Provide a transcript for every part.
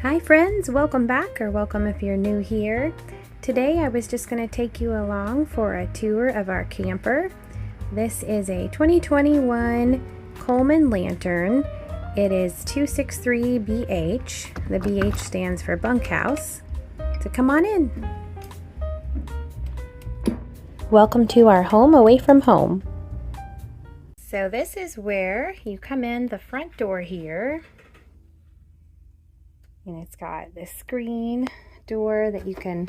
Hi friends, welcome back, or welcome if you're new here. Today I was just going to take you along for a tour of our camper. This is a 2021 Coleman lantern. It is 263BH. The BH stands for bunkhouse. So come on in. Welcome to our home away from home. So this is where you come in the front door here. And it's got this screen door that you can,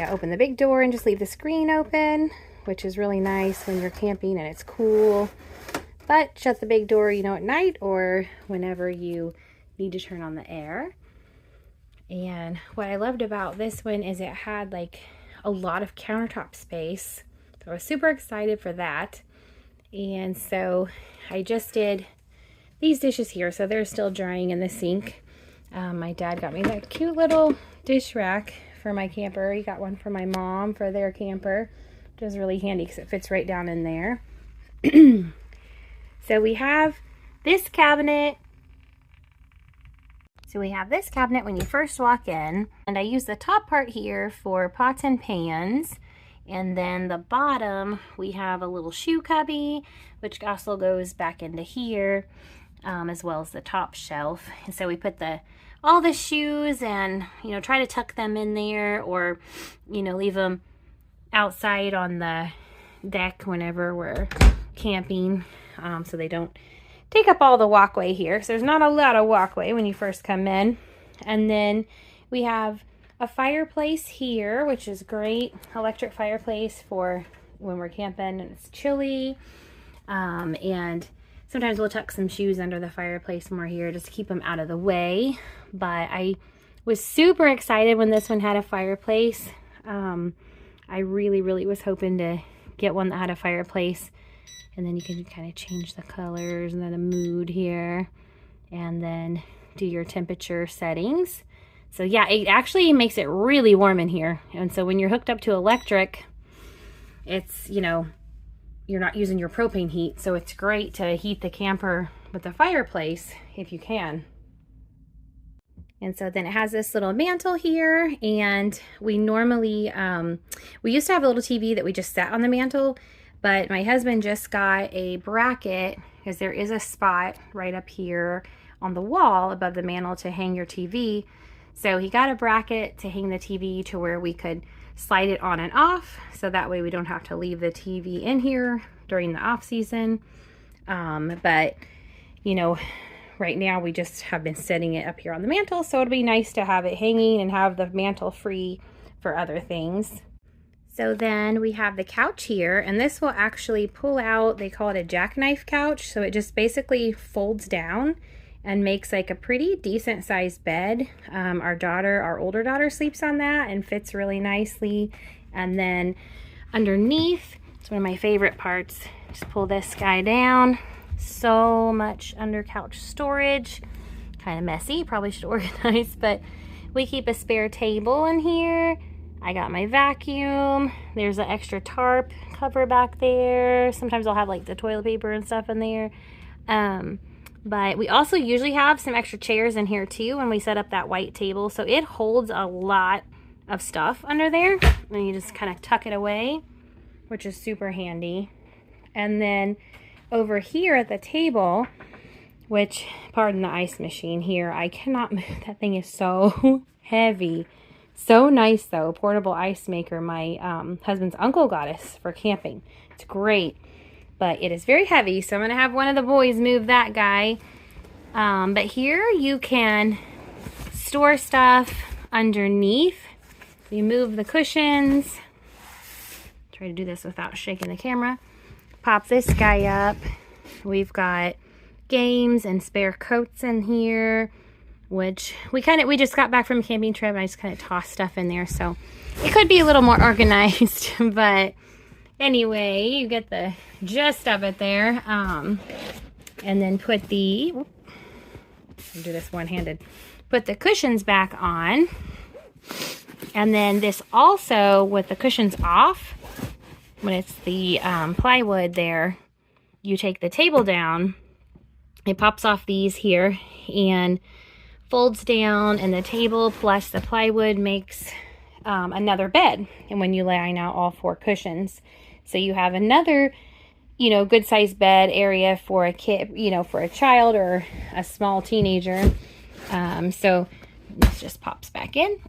open the big door and just leave the screen open, which is really nice when you're camping and it's cool. But shut the big door, at night or whenever you need to turn on the air. And what I loved about this one is it had like a lot of countertop space. So I was super excited for that. And so I just did these dishes here. So they're still drying in the sink. My dad got me that cute little dish rack for my camper. He got one for my mom for their camper, which is really handy because it fits right down in there. So we have this cabinet. When you first walk in, and I use the top part here for pots and pans. And then the bottom, we have a little shoe cubby, which also goes back into here, as well as the top shelf. And so we put all the shoes and, try to tuck them in there, or, leave them outside on the deck whenever we're camping, so they don't take up all the walkway here. So there's not a lot of walkway when you first come in. And then we have a fireplace here, which is great. Electric fireplace for when we're camping and it's chilly. And sometimes we'll tuck some shoes under the fireplace when we're here just to keep them out of the way. But I was super excited when this one had a fireplace. I really was hoping to get one that had a fireplace. And then you can kind of change the colors and then a mood here. And then do your temperature settings. So yeah, it actually makes it really warm in here. And so when you're hooked up to electric, it's, you're not using your propane heat. So it's great to heat the camper with a fireplace if you can. And so then it has this little mantle here, and we normally, we used to have a little TV that we just sat on the mantle, but my husband just got a bracket because there is a spot right up here on the wall above the mantle to hang your TV. So he got a bracket to hang the TV to where we could slide it on and off. So that way we don't have to leave the TV in here during the off season. But, right now we just have been setting it up here on the mantle. So it'll be nice to have it hanging and have the mantle free for other things. So then we have the couch here, and this will actually pull out, they call it a jackknife couch. So it just basically folds down and makes like a pretty decent sized bed. Our older daughter sleeps on that and fits really nicely. And then underneath, it's one of my favorite parts. Just pull this guy down. So much under couch storage. Kind of messy, probably should organize, but we keep a spare table in here. I got my vacuum. There's an extra tarp cover back there. Sometimes I'll have like the toilet paper and stuff in there. But we also usually have some extra chairs in here too when we set up that white table. So it holds a lot of stuff under there. And you just kind of tuck it away, which is super handy. And then over here at the table, which, pardon the ice machine here, I cannot move. That thing is so heavy. So nice though, portable ice maker. My husband's uncle got us for camping. It's great. But it is very heavy, so I'm going to have one of the boys move that guy. But here you can store stuff underneath. You move the cushions. Try to do this without shaking the camera. Pop this guy up. We've got games and spare coats in here, which we just got back from a camping trip and I just kind of tossed stuff in there. So it could be a little more organized, but anyway, you get the gist of it there. And then put I'll do this one-handed. Put the cushions back on. And then this also, with the cushions off, when it's the plywood there, you take the table down. It pops off these here and folds down, and the table plus the plywood makes another bed. And when you line out all 4 cushions, so you have another, you know, good sized bed area for a kid, you know, for a child or a small teenager. So this just pops back in.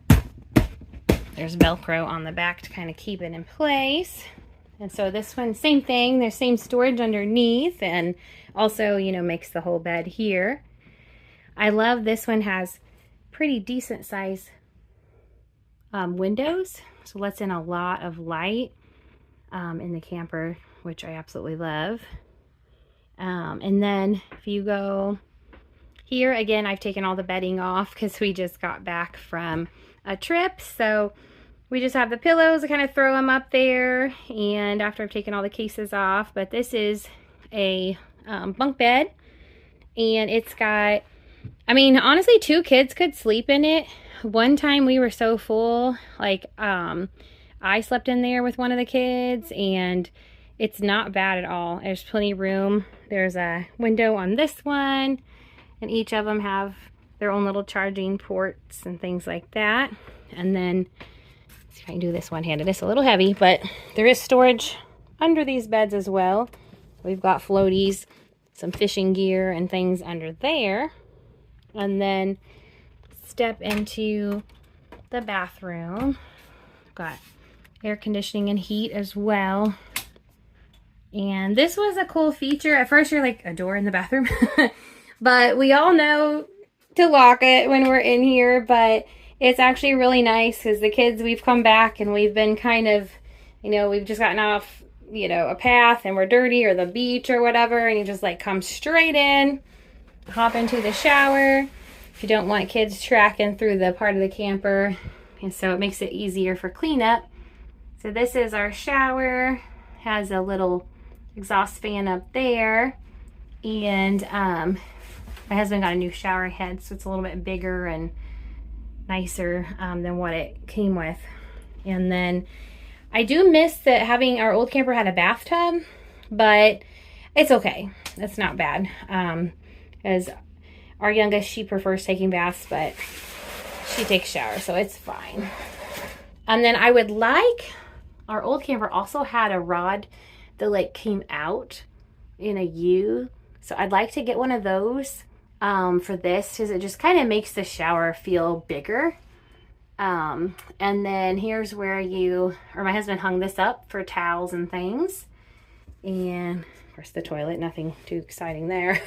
There's Velcro on the back to kind of keep it in place. And so this one, same thing. There's same storage underneath, and also, you know, makes the whole bed here. I love this one, has pretty decent size windows, so lets in a lot of light in the camper, which I absolutely love. And then if you go here, again, I've taken all the bedding off because we just got back from a trip, so we just have the pillows. I kind of throw them up there, and after I've taken all the cases off. But this is a bunk bed, and it's got, I mean, honestly, 2 kids could sleep in it. One time we were so full, like, I slept in there with one of the kids, and it's not bad at all. There's plenty of room. There's a window on this one, and each of them have their own little charging ports and things like that. And then, let's see if I can do this one-handed. It's a little heavy, but there is storage under these beds as well. We've got floaties, some fishing gear, and things under there. And then step into the bathroom. Got air conditioning and heat as well. And this was a cool feature. At first you're like, a door in the bathroom? But we all know to lock it when we're in here. But it's actually really nice because the kids, we've come back and we've been kind of, you know, we've just gotten off, you know, a path and we're dirty, or the beach or whatever. And you just like come straight in, hop into the shower. If you don't want kids tracking through the part of the camper, and so it makes it easier for cleanup. So this is our shower, has a little exhaust fan up there, and my husband got a new shower head, so it's a little bit bigger and nicer than what it came with. And then I do miss that having, our old camper had a bathtub, but it's okay. It's not bad. As our youngest, she prefers taking baths, but she takes showers, so it's fine. And then I would like, our old camper also had a rod that like came out in a U. So I'd like to get one of those for this, because it just kind of makes the shower feel bigger. And then here's where you, or my husband hung this up for towels and things. And of course the toilet, nothing too exciting there.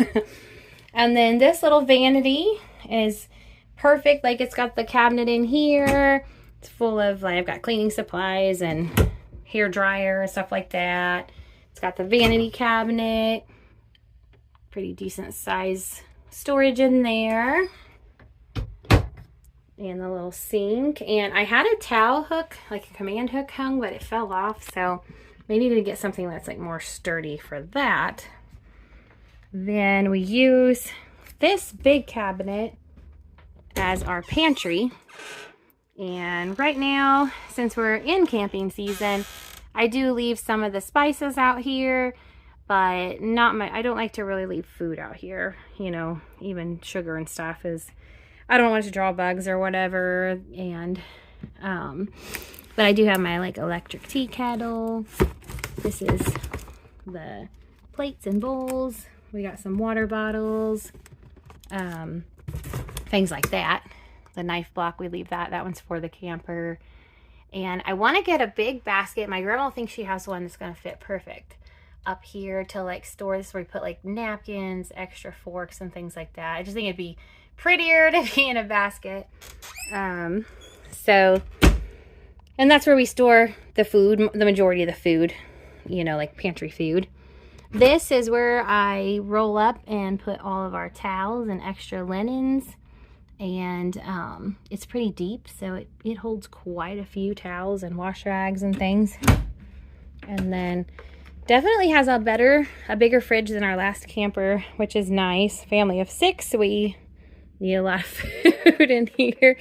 And then this little vanity is perfect. Like, it's got the cabinet in here. It's full of, like, I've got cleaning supplies and hair dryer and stuff like that. It's got the vanity cabinet. Pretty decent size storage in there. And the little sink. And I had a towel hook, like a command hook hung, but it fell off. So we needed to get something that's like more sturdy for that. Then we use this big cabinet as our pantry. And right now, since we're in camping season, I do leave some of the spices out here, but not my, I don't like to really leave food out here. You know, even sugar and stuff is, I don't want to draw bugs or whatever. And, but I do have my like electric tea kettle. This is the plates and bowls. We got some water bottles, things like that. The knife block, we leave that. That one's for the camper. And I want to get a big basket. My grandma thinks she has one that's going to fit perfect up here to like store this, where we put like napkins, extra forks, and things like that. I just think it'd be prettier to be in a basket. So, and that's where we store the food, the majority of the food, you know, like pantry food. This is where I roll up and put all of our towels and extra linens. And it's pretty deep, so it holds quite a few towels and wash rags and things. And then definitely has a bigger fridge than our last camper, which is nice. Family of 6, we need a lot of food in here.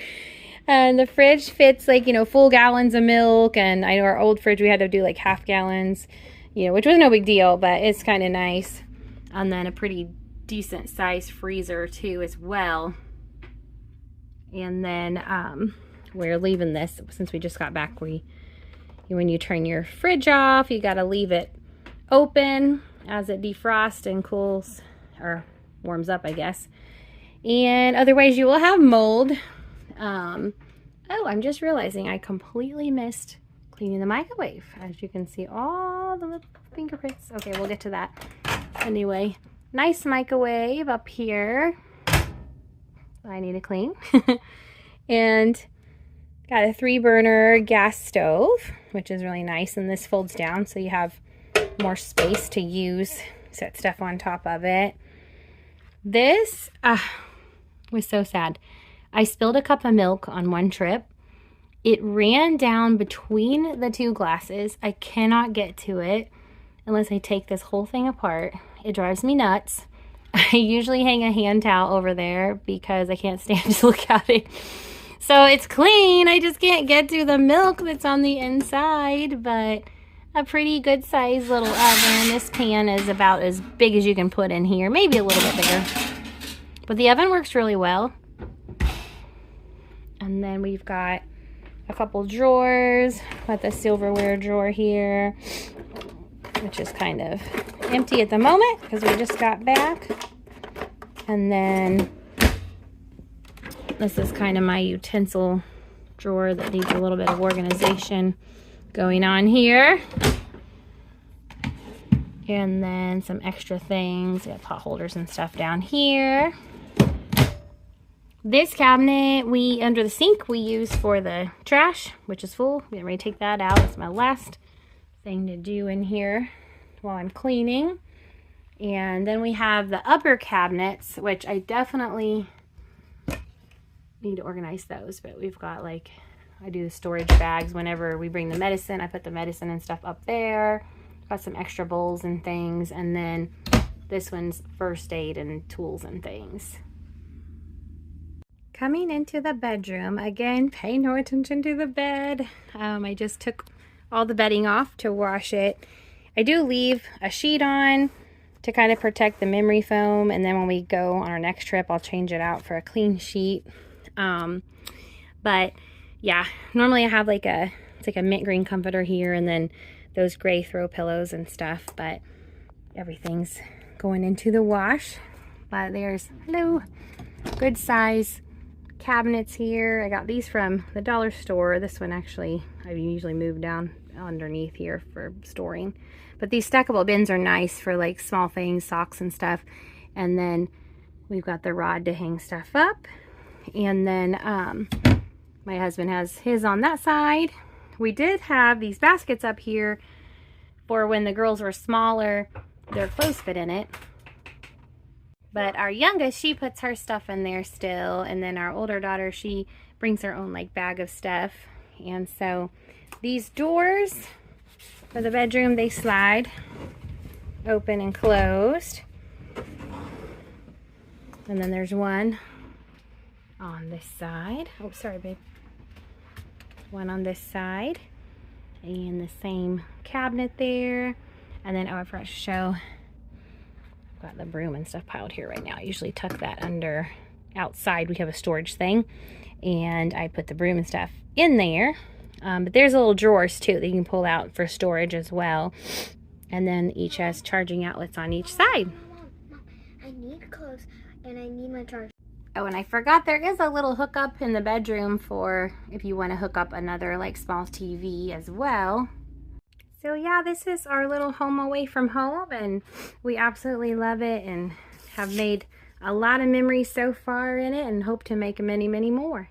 And the fridge fits like, you know, full gallons of milk. And I know our old fridge, we had to do like half gallons, you know, which was no big deal, but it's kind of nice. And then a pretty decent size freezer too as well. And then we're leaving this, since we just got back, when you turn your fridge off, you got to leave it open as it defrosts and cools, or warms up, I guess. And otherwise you will have mold. Oh, I'm just realizing I completely missed cleaning the microwave. As you can see, all the little fingerprints. Okay, we'll get to that. Anyway, nice microwave up here. I need to clean. And got a 3-burner gas stove, which is really nice. And this folds down so you have more space to use, set stuff on top of it. This was so sad. I spilled a cup of milk on one trip. It ran down between the 2 glasses. I cannot get to it unless I take this whole thing apart. It drives me nuts. I usually hang a hand towel over there because I can't stand to look at it. So it's clean. I just can't get to the milk that's on the inside, but a pretty good sized little oven. This pan is about as big as you can put in here, maybe a little bit bigger. But the oven works really well. And then we've got a couple drawers. Got the silverware drawer here, which is kind of empty at the moment because we just got back. And then this is kind of my utensil drawer that needs a little bit of organization going on here. And then some extra things. We have pot holders and stuff down here. This cabinet, under the sink, we use for the trash, which is full. We're ready to take that out. It's my last thing to do in here while I'm cleaning. And then we have the upper cabinets, which I definitely need to organize those. But we've got, like, I do the storage bags whenever we bring the medicine. I put the medicine and stuff up there. Got some extra bowls and things. And then this one's first aid and tools and things. Coming into the bedroom, again, pay no attention to the bed. I just took all the bedding off to wash it. I do leave a sheet on to kind of protect the memory foam, and then when we go on our next trip, I'll change it out for a clean sheet. But yeah, normally I have it's like a mint green comforter here, and then those gray throw pillows and stuff, but everything's going into the wash. But there's, hello, good size cabinets here. I got these from the dollar store. This one actually I usually move down underneath here for storing, but these stackable bins are nice for like small things, socks and stuff. And then we've got the rod to hang stuff up, and then my husband has his on that side. We did have these baskets up here for when the girls were smaller, their clothes fit in it. But our youngest, she puts her stuff in there still. And then our older daughter, she brings her own like bag of stuff. And so these doors for the bedroom, they slide open and closed. And then there's one on this side. Oh, sorry, babe. One on this side. And the same cabinet there. And then, oh, I forgot to show. Got the broom and stuff piled here right now. I usually tuck that under outside. We have a storage thing, and I put the broom and stuff in there. But there's little drawers too that you can pull out for storage as well. And then each has charging outlets on each side. Mom, I need clothes and I need my charger. Oh, and I forgot there is a little hookup in the bedroom for if you want to hook up another like small TV as well. So yeah, this is our little home away from home, and we absolutely love it and have made a lot of memories so far in it and hope to make many, many more.